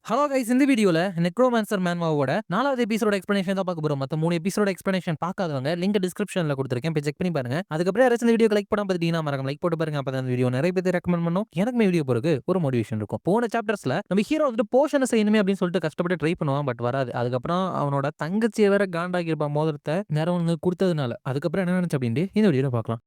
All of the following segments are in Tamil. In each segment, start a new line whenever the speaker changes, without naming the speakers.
ஹலோ கைஸ், இந்த வீடியோல நெக்ரோமான்சர் மேன்வாவோட 4வது எபிசோட எக்ஸ்பிளனேஷன் தான் பார்க்க போறோம். மத்த 3 எபிசோட எக்ஸ்பிளனேஷன் பார்க்காதவங்க லிங்க் டிஸ்கிரிப்ஷன்ல கொடுத்திருக்கேன், போய் செக் பண்ணி பாருங்க. அதுக்கப்புறம் யாராச்சும் இந்த வீடியோ லைக் பண்ணாம பார்த்துட்டீங்கன்னா மறக்காம லைக் போட்டு பாருங்க. அப்பதான் இந்த வீடியோ நிறைய பேர் ரெக்கமெண்ட் பண்ணும், எனக்குமே வீடியோ போறதுக்கு ஒரு மோட்டிவேஷன் இருக்கும். போன சாப்டர்ஸ்ல நம்ம ஹீரோ வந்துட்டு போஷனை செய்யணுமே அப்படின்னு சொல்லிட்டு கஷ்டப்பட்டு ட்ரை பண்ணுவான், பட் வராது. அதுக்கப்புறம் அவனோட தங்கச்சியை வேற காண்டாக்கி இருப்பான் மோதிரத்தை நேரம் ஒன்று கொடுத்ததுனால. அதுக்கப்புறம் என்ன நினைச்சு அப்படின்ட்டு இந்த வீடியோ பார்க்கலாம்.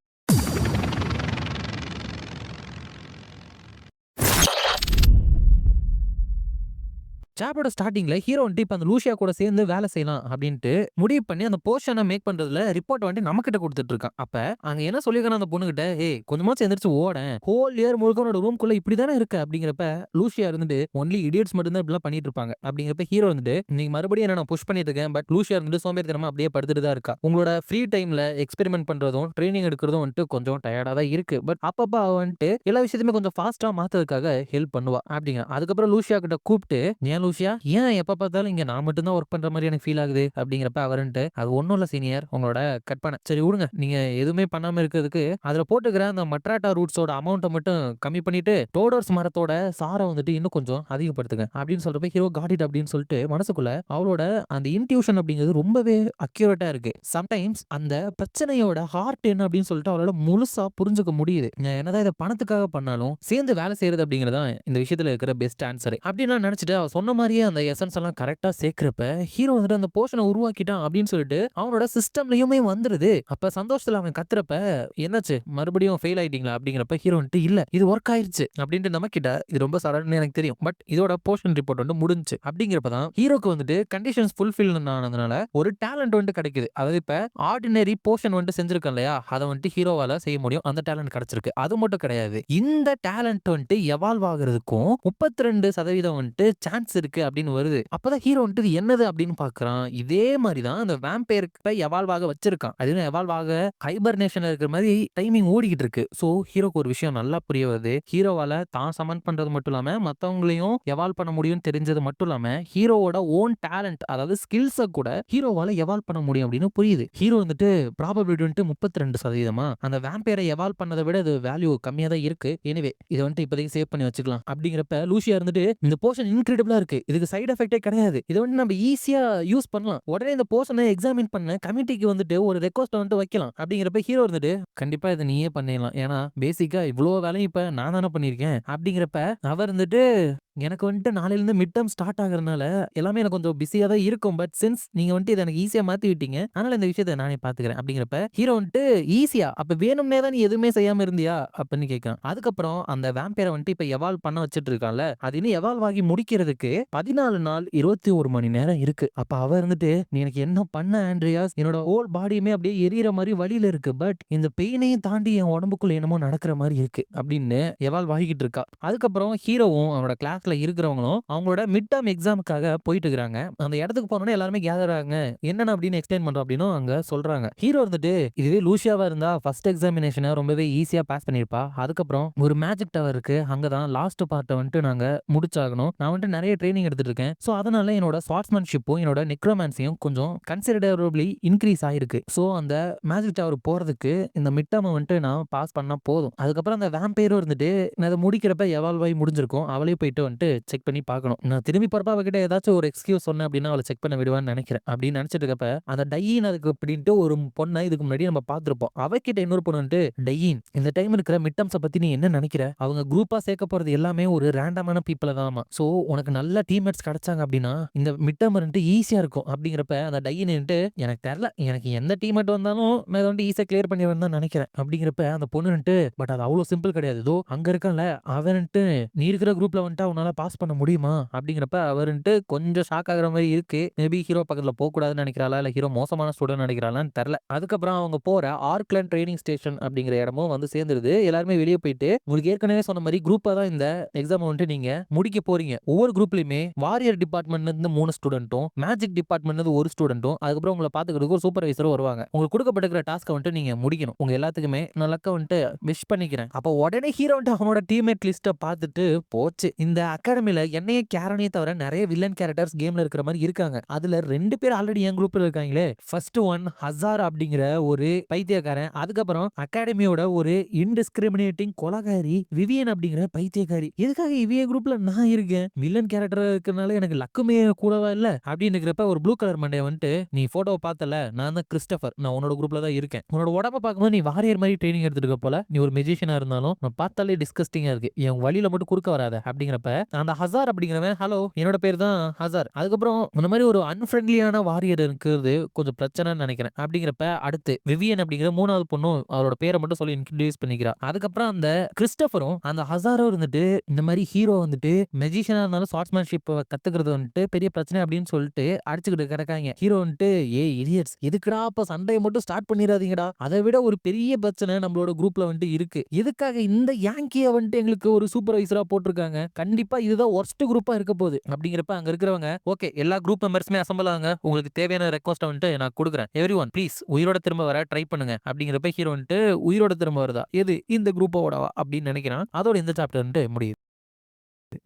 சாப்டரோட ஸ்டார்டிங்ல ஹீரோ வந்துட்டு இப்ப அந்த லூசியா கூட சேர்ந்து வேலை செய்யலாம் அப்படின்ட்டு முடிவு பண்ணி அந்த போர்ஷனை மேக் பண்றதுல ரிப்போர்ட் வந்துட்டு நம்ம கிட்ட கொடுத்துட்டு இருக்கான். அப்ப அங்க என்ன சொல்லிருக்கான அந்த பொண்ணு கிட்ட, ஏய் கொஞ்சமாச்சும் எந்திரிச்சு ஓட, ஹோல் இயர் முழுக்க உன்னோட ரூம்குள்ள இப்படிதானே இருக்கு அப்படிங்கிறப்ப லூசியா இருந்துட்டு ஒன்லி இடியட்ஸ் மட்டும் தான் இப்படிலாம் பண்ணிட்டு இருப்பாங்க அப்படிங்கிறப்ப ஹீரோ வந்துட்டு நீங்க மறுபடியும் என்ன நான் புஷ் பண்ணிட்டு இருக்கேன், பட் லூசியா இருந்துட்டு சோம்பேறித்தனமா அப்படியே படுத்துட்டு தான் இருக்கா. உங்களோட ஃப்ரீ டைம்ல எக்ஸ்பெரிமெண்ட் பண்றதும் ட்ரைனிங் எடுக்கிறதும் வந்துட்டு கொஞ்சம் டயர்டா தான் இருக்கு, பட் அப்பப்ப அவ வந்துட்டு எல்லா விஷயத்தையுமே கொஞ்சம் ஃபாஸ்டா மாத்துறதுக்காக ஹெல்ப் பண்ணுவா அப்படிங்க. அதுக்கப்புறம் லூசியா கிட்ட கூப்பிட்டு, ஏன் லூசியா, ஏன் எப்ப பார்த்தாலும் இங்க நான் மட்டும் தான் ஒர்க் பண்ற மாதிரி எனக்கு ஃபீல் ஆகுது அப்படிங்கிறப்ப அவருன்ட்டு, அது ஒண்ணும் இல்ல சீனியர், உங்களோட கற்பனை. சரி விடுங்க, நீங்க எதுவுமே பண்ணாம இருக்கிறதுக்கு அதுல போட்டுக்கிற அந்த மட்ராட்டா ரூட்ஸோட அமௌண்ட்டை மட்டும் கம்மி பண்ணிட்டு டோடோர்ஸ் மரத்தோட சாரை வந்துட்டு இன்னும் கொஞ்சம் அதிகப்படுத்துங்க அப்படின்னு சொல்றப்ப ஹீரோ காட் இட் அப்படின்னு சொல்லிட்டு மனசுக்குள்ள அவளோட அந்த இன்ட்யூஷன் அப்படிங்கிறது ரொம்பவே அக்யூரேட்டா இருக்கு. சம்டைம்ஸ் அந்த பிரச்சனையோட ஹார்ட் என்ன அப்படின்னு சொல்லிட்டு அவளோட முழுசா புரிஞ்சுக்க முடியுது. என்னதான் இதை பணத்துக்காக பண்ணாலும் சேர்ந்து வேலை செய்யறது அப்படிங்கறதான் இந்த விஷயத்துல இருக்கிற பெஸ்ட் ஆன்சர் அப்படின்னு நான் நினைச்சிட்டு அவ சொன்ன மாதிரியே அந்த எசன்ஸ் எல்லாம் கரெக்டா சேர்க்கிறப்ப ஹீரோ வந்துட்டு அந்த போர்ஷனை உருவாக்கிட்டான் அப்படின்னு சொல்லிட்டு அவனோட சிஸ்டம்லயுமே வந்துருது. அப்ப சந்தோஷத்துல அவன் கத்துறப்ப, என்னாச்சு மறுபடியும் ஃபெயில் ஆயிட்டீங்களா அப்படிங்கிறப்ப ஹீரோ வந்துட்டு இல்ல இது ஒர்க் ஆயிருச்சு அப்படின்ட்டு நம்ம கிட்ட, இது ரொம்ப சடன்னு எனக்கு தெரியும், பட் இதோட போர்ஷன் ரிப்போர்ட் வந்து முடிஞ்சு அப்படிங்கிறப்பதான் ஹீரோக்கு வந்துட்டு கண்டிஷன்ஸ் ஃபுல்ஃபில் ஆனதுனால ஒரு டேலண்ட் வந்துட்டு கிடைக்குது. அதாவது இப்ப ஆர்டினரி போர்ஷன் வந்துட்டு செஞ்சிருக்கேன் இல்லையா, அதை வந்துட்டு ஹீரோவால செய்ய முடியும், அந்த டேலண்ட் கிடைச்சிருக்கு. அது மட்டும் கிடையாது, இந்த டேலண்ட் வந்துட்டு எவால்வ் ஆகுறதுக்கும் 32% வந்துட்டு சான்ஸ் இருக்கு அப்படின்னு வருது. அப்பதான் ஹீரோ வந்துட்டு என்னது அப்படின்னு பாக்குறான். இதே மாதிரிதான் அந்த வேம்பயருக்கு எவால்வ் ஆக வச்சிருக்கான். அது எவால்வ் ஆக ஹைபர்னேஷன்ல இருக்கிற மாதிரி டைமிங் ஓடிக்கிட்டு இருக்கு. சோ ஹீரோக்கு ஒரு விஷயம் நல்லா புரிய வருது. ஹீரோவால தான் சமன் பண்றது மட்டும் இல்லாம மத்தவங்களையும் எவால்வ் பண்ண முடியும்னு தெரிஞ்சது மட்டும் இல்லாம ஹீரோவோட ஓன் டேலண்ட் அதாவது ஸ்கில்ஸ கூட ஹீரோவால எவால்வ் பண்ண முடியும் அப்படின்னு புரியுது. ஹீரோ வந்துட்டு ப்ராபபிலிட்டி வந்துட்டு 32% அந்த வேம்பயரை எவால்வ் பண்ணதை விட அது வேல்யூ கம்மியா தான் இருக்கு. எனிவே இதை வந்துட்டு இப்போதைக்கு சேவ் பண்ணி வச்சுக்கலாம் அப்படிங்கிறப்ப லூசியா இருந்துட்டு, இந்த போர்ஷன் இன்கிரெடிபிளா இருக்கு, இதுக்கு சைடு எஃபெக்டே கிடையாது, இதை வந்து நம்ம ஈஸியா யூஸ் பண்ணலாம், உடனே இந்த போர்ஷனை எக்ஸாமின் பண்ண கமிட்டிக்கு வந்துட்டு ஒரு ரெக்வஸ்ட் வந்துட்டு வைக்கலாம் அப்படிங்கிறப்ப ஹீரோ இருந்துட்டு, கண்டிப்பா இதை நீயே பண்ணிடலாம், ஏன்னா பேசிக்கா இவ்வளவு வேலையும் இப்ப நான் தானே பண்ணிருக்கேன் அப்படிங்கிறப்ப அவர் இருந்துட்டு, எனக்கு வந்துட்டு நாளையிலிருந்து மிட் டர்ம் ஸ்டார்ட் ஆகுறதுனால எல்லாமே எனக்கு கொஞ்சம் பிஸியா தான் இருக்கும், பட் சின்ஸ் நீங்க வந்துட்டு இதை எனக்கு ஈஸியா மாத்தி விட்டீங்க, அதனால இந்த விஷயத்தை நானே பாத்துக்கிறேன் அப்படிங்கிறப்ப ஹீரோ வந்துட்டு, ஈஸியா அப்ப வேணும்னே தான் நீ எதுவுமே செய்யாம இருந்தியா அப்படின்னு கேட்கிறான். அதுக்கப்புறம் அந்த வேம்பயரை வந்துட்டு இப்ப எவால்வ் பண்ண வச்சிட்டு இருக்கான்ல, அது இன்னும் எவால்வ் ஆகி முடிக்கிறதுக்கு 14 நாள் 21 மணி நேரம் இருக்கு. அப்ப அவ இருந்துட்டு, நீ எனக்கு என்ன பண்ண ஆண்ட்ரியாஸ், என்னோட ஹோல் பாடியுமே அப்படியே எரியற மாதிரி வழியில இருக்கு, பட் இந்த பெயினையும் தாண்டி என் உடம்புக்குள்ள என்னமோ நடக்கிற மாதிரி இருக்கு அப்படின்னு எவால்வ் ஆகிட்டு இருக்கா. அதுக்கப்புறம் ஹீரோவும் அவனோட கிளாஸ்ல இருக்கிறவங்களும் அவங்களோட மிட் டர்ம் எக்ஸாமுக்காக போயிட்டு இருக்காங்க. அந்த இடத்துக்கு போனோடனே எல்லாருமே கேதர் ஆகுங்க, என்னன்னு அப்படின்னு எக்ஸ்பிளைன் பண்றோம் அப்படின்னு அங்க சொல்றாங்க. ஹீரோ இருந்துட்டு, இதுவே லூசியாவா இருந்தா ஃபர்ஸ்ட் எக்ஸாமினேஷனை ரொம்பவே ஈஸியா பாஸ் பண்ணிருப்பா, அதுக்கப்புறம் ஒரு மேஜிக் டவர் இருக்கு, அங்கதான் லாஸ்ட் பார்ட்டை வந்துட்டு நாங்க முடிச்சாகணும், நான் வந்துட்டு நிறைய ட்ரைனிங் எடுத்துட்டு இருக்கேன், சோ அதனால என்னோட ஸ்வாட்ஸ்மேன்ஷிப்பும் என்னோட நெக்ரோமான்சியும் கொஞ்சம் கன்சிடரபிளி இன்க்ரீஸ் ஆயிருக்கு, சோ அந்த மேஜிக் டவர் போறதுக்கு இந்த மிட் டர்ம் வந்துட்டு நான் பாஸ் பண்ணா போதும், அதுக்கப்புறம் அந்த வேம்பயரும் இருந்துட்டு நான் அதை முடிக்கிறப்ப எவால்வ் ஆகி முடிஞ்சிருக்கும், அவளே போயிட்டு வந்துட்டு செக் பண்ணி பார்க்கணும், நான் திரும்பி போறப்ப அவகிட்ட ஏதாச்சும் ஒரு எக்ஸ்கியூஸ் சொன்னேன் அப்படின்னா அவளை செக் பண்ண விடுவான்னு நினைக்கிறேன் அப்படின்னு நினைச்சிட்டு இருக்கப்ப, அந்த டையின் அதுக்கு அப்படின்ட்டு ஒரு பொண்ணை இதுக்கு முன்னாடி நம்ம பார்த்திருப்போம், அவகிட்ட இன்னொரு பொண்ணு வந்துட்டு, டையின் இந்த டைம் இருக்கிற மிட் டர்ம்ஸை பத்தி நீ என்ன நினைக்கிற, அவங்க குரூப்பா சேர்க்க போறது எல்லாமே ஒரு ரேண்டமான பீப்புள தான், சோ உனக்கு நல்ல டீம்மேட்ஸ் கிடைச்சாங்க அப்படின்னா இந்த மிட் டர்ம் வந்துட்டு ஈஸியா இருக்கும் அப்படிங்கிறப்ப அந்த டையின் எனக்கு தெரியல, எனக்கு எந்த டீம்மேட் வந்தாலும் நான் வந்துட்டு ஈஸியா கிளியர் பண்ணிடுவேன் தான் நினைக்கிறேன் அப்படிங்கிறப்ப அந்த பொண்ணு, பட் அது அவ்வளவு சிம்பிள் கிடையாது, இதோ அங்க இருக்கான்ல அவன்ட்டு நீ இருக்கிற குரூப்ல வந்துட்டு அவனால பாஸ் பண்ண முடியுமா அப்படிங்கிறப்ப அவருன்ட்டு கொஞ்சம் ஷாக் ஆகுற மாதிரி இருக்கு. மேபி ஹீரோ பக்கத்துல போக கூடாதுன்னு நினைக்கிறாளா இல்ல ஹீரோ மோசமான ஸ்டூடெண்ட் நினைக்கிறாளான்னு தெரியல. அதுக்கப்புறம் அவங்க போற ஆர்க்லேண்ட் ட்ரைனிங் ஸ்டேஷன் அப்படிங்கிற இடமும் வந்து சேர்ந்துருது. எல்லாருமே வெளியே போயிட்டு, உங்களுக்கு ஏற்கனவே சொன்ன மாதிரி குரூப்பா தான் இந்த எக்ஸாம் வந்துட்டு நீங்க முடிக்க போறீங்க. ஒவ்வொரு குரூப்லயுமே வாரியர் டிபார்ட்மெண்ட்ல இருந்து 3 ஸ்டூடெண்ட்டும், மேஜிக் டிபார்ட்மெண்ட்ல இருந்து ஒரு ஸ்டூடெண்ட்டும், அதுக்கப்புறம் உங்களை பாத்துக்கிறதுக்கு ஒரு சூப்பர்வைசரும் வருவாங்க. உங்களுக்கு கொடுக்கப்பட்டிருக்கிற டாஸ்க்கை வந்துட்டு நீங்க முடிக்கணும். உங்க எல்லாத்துக்குமே நல்லக்க வந்துட்டு விஷ் பண்ணிக்கிறேன். அப்போ உடனே ஹீரோ வந்துட்டு அவனோட டீம்மேட் லிஸ்ட்டை பார்த்துட்டு, போச்சு இந்த அகாடமில என்னையும் கேரனையும் தவிர நிறைய வில்லன் கேரக்டர்ஸ் கேம்ல இருக்கிற மாதிரி இருக்காங்க. அதுல 2 பேர் ஆல்ரெடி என் குரூப்ல இருக்காங்களே. ஃபர்ஸ்ட் ஒன் ஹசார் அப்படிங்கிற ஒரு பைத்தியக்காரன். அதுக்கப்புறம் அகாடமியோட ஒரு இன்டிஸ்கிரிமினேட்டிங் கொலகாரி விவியன் அப்படிங்கிற பைத்தியக்காரி. எதுக்காக இவிய குரூப்ல நான் இருக்கேன்? வில்லன் கேரக்டர் இருக்கறனால எனக்கு லக்குமே கூடவா இல்ல அப்படின்னு இருக்கிறப்ப ஒரு ப்ளூ கலர் மண்டைய வந்துட்டு, நீ போட்டோவை பார்த்தல, நான் தான் கிறிஸ்டபர், நான் உன்னோட குரூப்ல தான் இருக்கேன். உன்னோட உடம்ப பார்க்கும்போது நீ வாரியர் மாதிரி ட்ரைனிங் எடுத்துருக்க போல, நீ ஒரு மெஜிஷியனா இருந்தாலும் நான் பார்த்தாலே டிஸ்கஸ்டிங்கா இருக்கு, என் வழியில மட்டும் குறுக்க வராத அப்படிங்கிறப்ப அந்த ஹசார் அப்படிங்கிறவன், ஹலோ என்னோட பேர் தான் ஹசார், அதுக்கப்புறம் இந்த மாதிரி ஒரு அன்ஃப்ரெண்ட்லியான வாரியர் இருக்கிறது கொஞ்சம் பிரச்சனைன்னு நினைக்கிறேன் அப்படிங்கிறப்ப அடுத்து விவியன் அப்படிங்கிற 3வது பொண்ணும் அவரோட பேரை மட்டும் சொல்லி இன்ட்ரோடியூஸ் பண்ணிக்கிறா. அதுக்கப்புறம் அந்த கிறிஸ்டபரும் அந்த ஹசாரும் இருந்துட்டு இந்த மாதிரி ஹீரோ வந்துட்டு மெஜிஷியனா இருந்தாலும் ஸ்வாட்ஸ்மேன்ஷிப் கத்துக்கிறது வந்துட்டு பெரிய பிரச்சனை அப்படின்னு சொல்லிட்டு அடிச்சுக்கிட்டு கிடக்காங்க. ஹீரோ வந்துட்டு, ஏ இடியட்ஸ், எதுக்குடா அப்ப சண்டையை மட்டும் ஸ்டார்ட் பண்ணிடாதீங்கடா, அதை விட ஒரு பெரிய பிரச்சனை நம்மளோட குரூப்ல வந்துட்டு இருக்கு, எதுக்காக இந்த யாங்கிய வந்துட்டு எங்களுக்கு ஒரு சூப்பர்வைசரா போட்டிருக்காங்க, கண்டிப்பா இதுதான் ஒர்ஸ்ட் குரூப்பா இருக்க போகுது அப்படிங்கிறப்ப அங்க இருக்கிறவங்க, ஓகே எல்லா குரூப் மெம்பர்ஸுமே அசம்பிள் ஆகுங்க, உங்களுக்கு தேவையான ரெக்வஸ்ட் வந்துட்டு நான் கொடுக்குறேன், எவ்ரி ஒன் ப்ளீஸ் உயிரோட திரும்ப வர ட்ரை பண்ணுங்க அப்படிங்கிறப்ப ஹீரோ வந்துட்டு உயிரோட திரும்ப வருதா, எது இந்த குரூப்போடவா அப்படின்னு நினைக்கிறான். அதோட இந்த சாப்டர் வந்துட்டு முடியுது.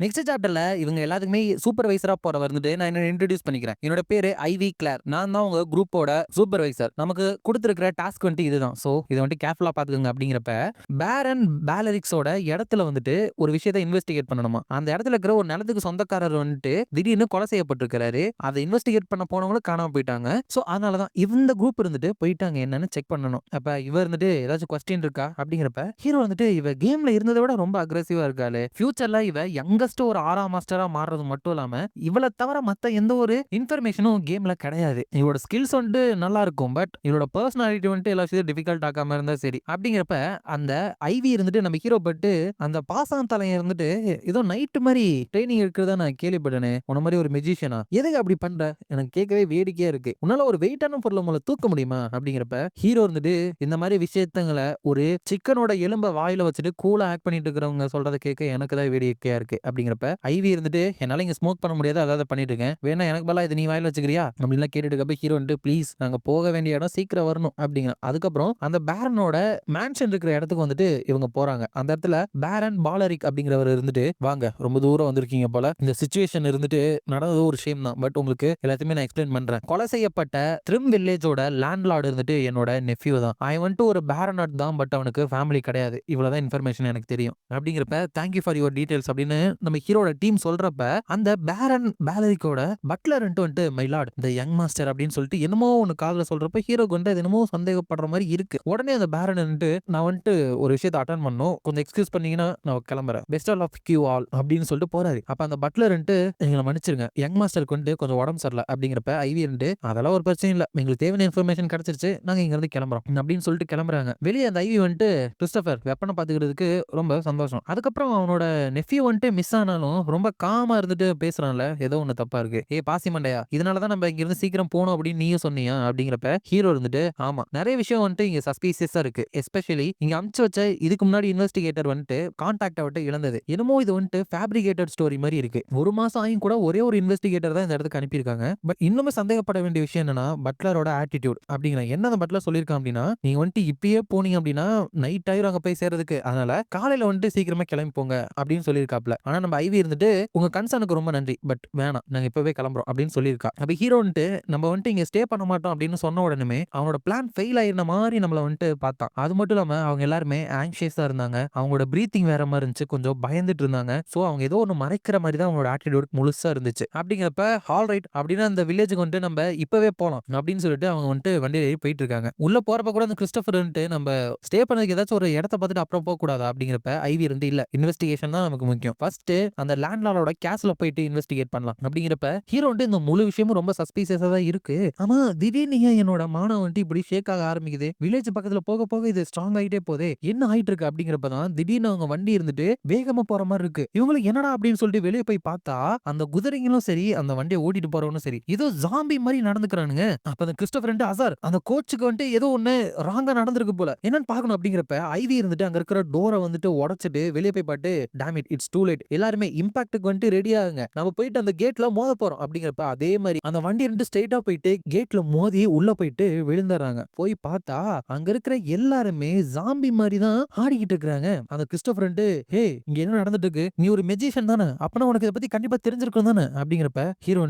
நெக்ஸ்ட் சாப்டர்ல இவங்க எல்லாத்துக்குமே சூப்பர்வைசரா போற வந்துட்டு நான் என்ன இன்ட்ரோடியூஸ் பண்ணிக்கிறேன். என்னோட பேரு ஐவி கிளார், நான் தான் உங்க குரூப்போட சூப்பர்வைசர். நமக்கு கொடுத்திருக்கிற டாஸ்க் வந்துட்டு இதுதான். சோ இதை வந்துட்டு கேர்ஃபுல்லா பாத்துக்கோங்க அப்படிங்கிறப்ப பேரன் பேலரிக்ஸோட இடத்துல வந்துட்டு ஒரு விஷயத்தை இன்வெஸ்டிகேட் பண்ணணுமா. அந்த இடத்துல இருக்கிற ஒரு நிலத்துக்கு சொந்தக்காரர் வந்துட்டு திடீர்னு கொலை செய்யப்பட்டிருக்கிறாரு. அதை இன்வெஸ்டிகேட் பண்ண போனவங்களும் காணாம போயிட்டாங்க. சோ அதனாலதான் இந்த குரூப் இருந்துட்டு போயிட்டாங்க என்னன்னு செக் பண்ணணும். அப்ப இவ இருந்துட்டு ஏதாச்சும் கொஸ்டின் இருக்கா அப்படிங்கிறப்ப ஹீரோ வந்துட்டு, இவ கேம்ல இருந்ததை விட ரொம்ப அக்ரெசிவா இருக்காளே, ஃபியூச்சர்ல இவ யங்கஸ்ட் ஒரு 6ஆம் மாஸ்டரா மாறுறது மட்டும் இல்லாம இவளை தவிர மத்த எந்த ஒரு இன்ஃபர்மேஷனும் கேம்ல கிடையாது. இவளோட ஸ்கில்ஸ் வந்துட்டு நல்லா இருக்கும், பட் இவளோட பர்சனாலிட்டி வந்துட்டு எல்லா விஷயத்தையும் டிஃபிகல்ட் ஆக்காம இருந்தா சரி அப்படிங்கிறப்ப அந்த ஐவி இருந்துட்டு நம்ம ஹீரோ பட்டு அந்த பாசான் தலையை இருந்துட்டு ஏதோ நைட் மாதிரி ட்ரைனிங் இருக்கிறதா நான் கேள்விப்பட்டேனே, உன்ன மாதிரி ஒரு மெஜிஷியனா எதுக்கு அப்படி பண்ற, எனக்கு கேட்கவே வேடிக்கையா இருக்கு, உன்னால ஒரு வெயிட்டான பொருளை உங்களை தூக்க முடியுமா அப்படிங்கிறப்ப ஹீரோ இருந்துட்டு இந்த மாதிரி விஷயத்தங்களை ஒரு சிக்கனோட எலும்பை வாயில வச்சுட்டு கூலா ஆக்ட் பண்ணிட்டு இருக்கிறவங்க சொல்றதை கேட்க எனக்கு தான் வேடிக்கையா இருக்கு அப்படிங்கிறப்ப ஐவி இருந்துட்டு, என்னால இங்க ஸ்மோக் பண்ண முடியாது, அதாவது பண்ணிட்டு இருக்கேன், வேணா எனக்கு பதிலா இது நீ வாயில வச்சுக்கிறியா அப்படின்லாம் கேட்டுட்டு இருக்கப்ப ஹீரோ வந்துட்டு, ப்ளீஸ் நாங்க போக வேண்டிய இடம் சீக்கிரம் வரணும் அப்படிங்கிற. அதுக்கப்புறம் அந்த பேரனோட மேன்ஷன் இருக்கிற இடத்துக்கு வந்துட்டு இவங்க போறாங்க. அந்த இடத்துல பேரன் பாலரிக் அப்படிங்கிறவர் இருந்துட்டு, வாங்க ரொம்ப தூரம் வந்திருக்கீங்க போல, இந்த சிச்சுவேஷன் இருந்துட்டு நடந்தது ஒரு ஷேம் தான், பட் உங்களுக்கு எல்லாத்தையுமே நான் எக்ஸ்பிளைன் பண்றேன். கொலை செய்யப்பட்ட ட்ரிம் வில்லேஜோட லேண்ட்லார்டு இருந்துட்டு என்னோட நெஃப்யூ தான். அவன் வந்துட்டு ஒரு பேரனட் தான், பட் அவனுக்கு ஃபேமிலி கிடையாது, இவ்வளவுதான் இன்ஃபர்மேஷன் எனக்கு தெரியும் அப்படிங்கிறப்ப தேங்க்யூ ஃபார் யுவர் டீடைல்ஸ் அப்படின்னு நம்ம ஹீரோட டீம் சொல்றப்ப அந்த பேரன் பேலரிக்கோட பட்லர் வந்துட்டு மை லார்ட் இந்த யங் மாஸ்டர் அப்படின்னு சொல்லிட்டு என்னமோ ஒன்னு காதுல சொல்றப்ப ஹீரோக்கு வந்து அது என்னமோ சந்தேகப்படுற மாதிரி இருக்கு. உடனே அந்த பேரன் வந்துட்டு, நான் வந்துட்டு ஒரு விஷயத்தை அட்டன் பண்ணும், கொஞ்சம் எக்ஸ்கியூஸ் பண்ணீங்கன்னா நான் கிளம்புறேன், best all of you all அப்படின்னு சொல்லிட்டு போறாரு. அப்ப அந்த பட்லர் வந்துட்டு, எங்களை மன்னிச்சிருங்க, யங் மாஸ்டருக்கு வந்து கொஞ்சம் உடம்பு சரியில்லை அப்படிங்கிறப்ப ஐவி வந்துட்டு, அதெல்லாம் ஒரு பிரச்சனை இல்லை, எங்களுக்கு தேவையான இன்ஃபர்மேஷன் கிடைச்சிருச்சு, நாங்க இங்க இருந்து கிளம்புறோம் அப்படின்னு சொல்லிட்டு கிளம்புறாங்க. வெளியே அந்த ஐவி வந்துட்டு, கிறிஸ்டபர் வெப்பனை பாத்துக்கிறதுக்கு ரொம்ப சந்தோஷம். அதுக்கப்புறம் அவனோட நெஃப்யூ வந்துட்டு மிஸ் ஆனாலும் ரொம்ப காமா இருந்துட்டு பேசுறான்ல, ஏதோ ஒண்ணு தப்பா இருக்கு, ஏ பாசி மண்டையா, இதனாலதான் நம்ம இங்க இருந்து சீக்கிரம் போகணும் அப்படின்னு நீயும் சொன்னியா அப்படிங்கிறப்ப ஹீரோ இருந்துட்டு, ஆமா நிறைய விஷயம் வந்துட்டு இங்க சஸ்பீசியஸா இருக்கு, எஸ்பெஷலி இங்க அமுச்சு வச்ச இதுக்கு முன்னாடி இன்வெஸ்டிகேட்டர் வந்துட்டு கான்டாக்ட் விட்டு இழந்தது, என்னமோ இது வந்துட்டு ஃபேப்ரிகேட்டட் ஸ்டோரி மாதிரி இருக்கு, ஒரு மாசம் ஆயும் கூட ஒரே ஒரு இன்வெஸ்டிகேட்டர் தான் இந்த இடத்துக்கு அனுப்பியிருக்காங்க, பட் இன்னுமே சந்தேகப்பட வேண்டிய விஷயம் என்னன்னா பட்லரோட ஆட்டிடியூட் அப்படிங்கிற. என்ன அந்த பட்லர் சொல்லியிருக்கான் அப்படின்னா, நீங்க வந்துட்டு இப்பயே போனீங்க அப்படின்னா நைட் ஆயிரும் அங்க போய் சேர்றதுக்கு, அதனால காலையில வந்துட்டு சீக்கிரமா கிளம்பி போங்க அப்படின்னு சொல்லியிருக்காப்ல. ஆனா நம்ம ஐவி இருந்துட்டு, உங்க கன்சர்னுக்கு ரொம்ப நன்றி, பட் வேணாம், நாங்க இப்பவே கிளம்புறோம் அப்படின்னு சொல்லியிருக்கா. அப்ப ஹீரோ வந்துட்டு, நம்ம வந்துட்டு இங்க ஸ்டே பண்ண மாட்டோம் அப்படின்னு சொன்ன உடனே அவனோட பிளான் ஃபெயில் ஆயிருந்த மாதிரி நம்மள வந்துட்டு பார்த்தான். அது மட்டும் இல்லாம அவங்க எல்லாருமே ஆங்ஷியஸா இருந்தாங்க, அவங்களோட பிரீத்திங் வேற மாதிரி இருந்துச்சு, கொஞ்சம் பயந்துட்டு இருந்தாங்க. சோ அவங்க ஏதோ ஒன்னு மறைக்கிற மாதிரி தான் அவங்களோட ஆட்டிடியூட் முழுசா இருந்துச்சு. அப்படிங்கிறப்ப ஆல் ரைட் அப்படின்னு அந்த வில்லேஜுக்கு வந்துட்டு நம்ம இப்பவே போலாம் அப்படின்னு சொல்லிட்டு அவங்க வந்துட்டு வண்டியில ஏறி போயிட்டு இருக்காங்க. உள்ள போறப்ப கூட அந்த கிறிஸ்டபர் வந்துட்டு, நம்ம ஸ்டே பண்ணதுக்கு ஏதாச்சும் ஒரு இடத்த பார்த்துட்டு அப்புறம் போக கூடாதா அப்படிங்கிறப்ப ஐவி இருந்து, இல்ல இன்வெஸ்டிகேஷன் தான் நமக்கு முக்கியம், ஃபர்ஸ்ட் அந்த லேண்ட்லார்டோட கேஸ்ல போயிட்டு இன்வெஸ்டிகேட் பண்ணலாம் அப்படிங்கிறப்ப ஹீரோ வந்துட்டு, இந்த முழு விஷயமும் ரொம்ப சஸ்பீசியஸா தான் இருக்கு, ஆனா திடீர்னு ஏன் என்னோட மானம் வந்துட்டு இப்படி ஷேக் ஆக ஆரம்பிக்குது, வில்லேஜ் பக்கத்துல போக போக இது ஸ்ட்ராங் ஆயிட்டே போதே, என்ன ஆயிட்டு இருக்கு அப்படிங்கிறப்பதான் திடீர்னு அவங்க வண்டி இருந்துட்டு வேகமா போற மாதிரி இருக்கு. இவங்களுக்கு என்னடா அப்படின்னு சொல்லிட்டு வெளியே போய் பார்த்தா அந்த குதிரைங்களும் சரி அந்த வண்டியை ஓட்டிட்டு போறவனும் சரி ஏதோ ஜாம்பி மாதிரி நடந்துக்கிறானுங்க. அப்ப அந்த கிறிஸ்டோபர் அசார் அந்த கோச்சுக்கு வந்துட்டு ஏதோ ஒண்ணு ராங்கா நடந்திருக்கு போல, என்னன்னு பாக்கணும் அப்படிங்கிறப்ப ஐவி இருந்துட்டு அங்க இருக்கிற டோரை வந்துட்டு உடைச்சிட்டு வெளியே போய் பாட்டு, dam it it's too late, எல்லாருமே இம்பாக்ட்டுக்கு வந்துட்டு ரெடி ஆகுங்க, நம்ம போயிட்டு அந்த கேட்ல மோத போறோம் அப்படிங்கிறப்ப அதே மாதிரி அந்த வண்டி 2 ஸ்ட்ரைட்டா போயிட்டு கேட்ல மோதி உள்ள போயிட்டு விழுந்துறாங்க. போய் பார்த்தா அங்க இருக்கிற எல்லாருமே ஜாம்பி மாதிரி தான் ஆடிக்கிட்டு இருக்காங்க. அந்த கிறிஸ்டோபர் ஹே இங்க என்ன நடந்துட்டு இருக்கு, நீ ஒரு மெஜிஷியன் தானே, அப்பனா உனக்கு இதை பத்தி கண்டிப்பா தெரிஞ்சிருக்கும் தானே அப்படிங்கிறப்ப ஹீரோ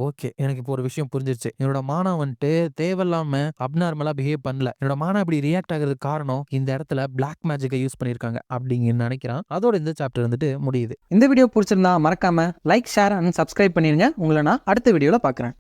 ஓகே எனக்கு இப்போ ஒரு விஷயம் புரிஞ்சிருச்சு, என்னோட மானா தேவையில்லாம அப்நார்மலா பிஹேவ் பண்ணல, என்னோட மானா இப்படி ரியாக்ட் ஆகிறதுக்கு காரணம் இந்த இடத்துல பிளாக் மேஜிக்கை யூஸ் பண்ணிருக்காங்க அப்படிங்க நினைக்கிறான். அதோட இந்த சாப்டர் முடியுது.
இந்த வீடியோ பிடிச்சிருந்தா மறக்காம லைக், ஷேர் அண்ட் சப்ஸ்கிரைப் பண்ணிருங்க. உங்களை நான் அடுத்த வீடியோல பார்க்குறேன்.